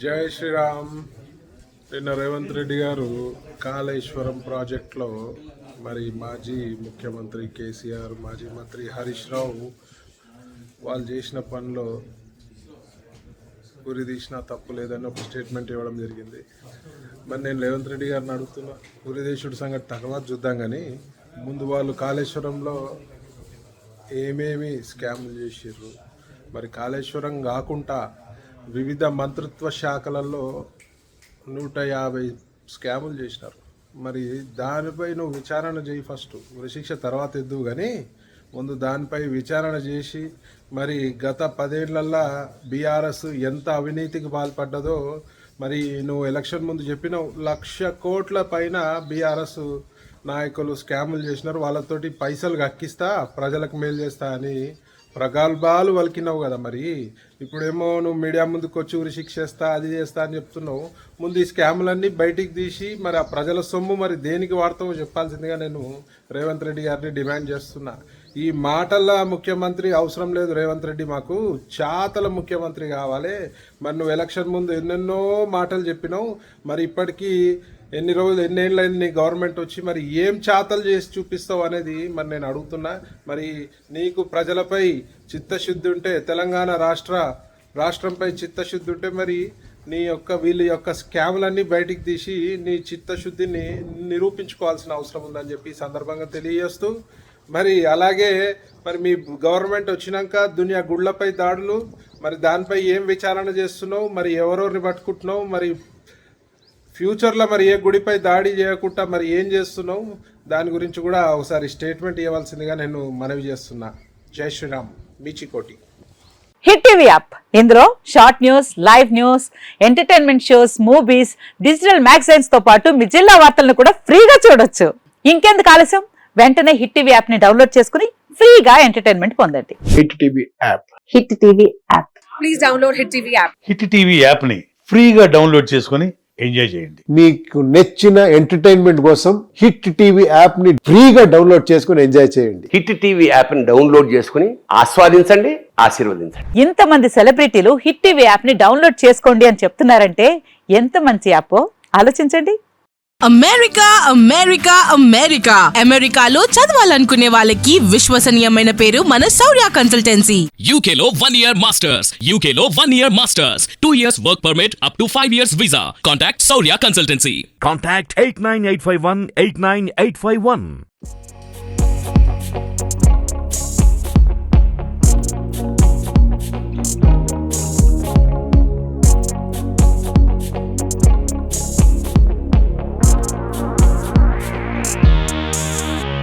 జై శ్రీరామ్. నిన్న రేవంత్ రెడ్డి గారు కాళేశ్వరం ప్రాజెక్టులో మరి మాజీ ముఖ్యమంత్రి కేసీఆర్, మాజీ మంత్రి హరీష్ రావు వాళ్ళు చేసిన పనిలో ఉరి తీసినా తప్పు లేదని ఒక స్టేట్మెంట్ ఇవ్వడం జరిగింది. మరి నేను రేవంత్ రెడ్డి గారిని అడుగుతున్నా, ఉరి దేశుడి సంగతి తర్వాత చూద్దాం, కానీ ముందు వాళ్ళు కాళేశ్వరంలో ఏమేమి స్కాములు చేసిర్రు, మరి కాళేశ్వరం కాకుండా వివిధ మంత్రిత్వ శాఖలలో 150 స్కాములు చేసినారు. మరి దానిపై నువ్వు విచారణ చేయి, ఫస్ట్ ఉరిశిక్ష తర్వాత ఎద్దువు, కానీ ముందు దానిపై విచారణ చేసి మరి గత 10 ఏళ్లలో బీఆర్ఎస్ ఎంత అవినీతికి పాల్పడ్డదో మరి నువ్వు ఎలక్షన్ ముందు చెప్పినావు. 1,00,000 కోట్ల పైన బీఆర్ఎస్ నాయకులు స్కాములు చేసినారు, వాళ్ళతోటి పైసలు కక్కిస్తా, ప్రజలకు మేలు చేస్తా అని ప్రగల్భాలు వలికినావు కదా. మరి ఇప్పుడేమో నువ్వు మీడియా ముందుకు వచ్చి ఉరి శిక్ష చేస్తా, అది చేస్తా అని చెప్తున్నావు. ముందు ఈ స్కాములన్నీ బయటికి తీసి మరి ఆ ప్రజల సొమ్ము మరి దేనికి వాడతావో చెప్పాల్సిందిగా నేను రేవంత్ రెడ్డి గారిని డిమాండ్ చేస్తున్నా. ఈ మాటల ముఖ్యమంత్రి అవసరం లేదు రేవంత్ రెడ్డి, మాకు చాతల ముఖ్యమంత్రి కావాలి. మరి నువ్వు ఎలక్షన్ ముందు ఎన్నెన్నో మాటలు చెప్పినావు, మరి ఇప్పటికీ ఎన్నేళ్ళైంది నీ గవర్నమెంట్ వచ్చి, మరి ఏం చాతలు చేసి చూపిస్తావు అనేది మరి నేను అడుగుతున్నా. మరి నీకు ప్రజలపై చిత్తశుద్ధి ఉంటే, తెలంగాణ రాష్ట్రంపై చిత్తశుద్ధి ఉంటే మరి వీళ్ళ యొక్క స్కాములన్నీ బయటికి తీసి నీ చిత్తశుద్ధిని నిరూపించుకోవాల్సిన అవసరం ఉందని చెప్పి సందర్భంగా తెలియజేస్తూ, మరి అలాగే మరి మీ గవర్నమెంట్ వచ్చినాక దునియా గుళ్ళపై దాడులు, మరి దానిపై ఏం విచారణ చేస్తున్నావు, మరి ఎవరెవరిని పట్టుకుంటున్నావు, మరి ఫ్యూచర్లో మరి ఏ గుడిపై దాడి చేయకుండా మరి ఏం చేస్తున్నావు, దాని గురించి కూడా ఒకసారి స్టేట్మెంట్ ఇవ్వాల్సిందిగా నేను మనవి చేస్తున్నా. జై శ్రీరామ్. మీచికోటి. హిట్ టీవీ యాప్, ఇందులో short news, live news, entertainment shows, movies, digital magazines తో పాటు మీ జిల్లా వార్తలను కూడా ఫ్రీగా చూడొచ్చు. ఇంకెందుకు ఆలస్యం, వెంటనే హిట్ టీవీ యాప్ ని డౌన్లోడ్ చేసుకుని ఫ్రీగా ఎంటర్టైన్మెంట్ పొందండి. Hit TV app. Hit TV app. Please download hit TV app. Hit TV app ని ఫ్రీగా డౌన్లోడ్ చేసుకుని ఎంజాయ్ చేయండి. మీకు నచ్చిన ఎంటర్టైన్మెంట్ కోసం హిట్ టీవీ యాప్ ని ఫ్రీగా డౌన్లోడ్ చేసుకుని ఎంజాయ్ చేయండి. హిట్ టీవీ యాప్ ని డౌన్లోడ్ చేసుకుని ఆస్వాదించండి, ఆశీర్వదించండి. ఇంతమంది సెలబ్రిటీలు హిట్ టీవీ యాప్ ని డౌన్లోడ్ చేసుకోండి అని చెప్తున్నారంటే ఎంత మంచి యాప్ ఆలోచించండి. అమెరికా అమెరికా అమెరికా అమెరికాలో చదవాలనుకునే వాళ్ళకి విశ్వసనీయమైన పేరు మన శౌర్య కన్సల్టెన్సీ. UK లో 1 year masters, UK లో 1 year masters, 2 years work permit up to 5 years visa. Contact Saurya Consultancy. Contact 89851 89851.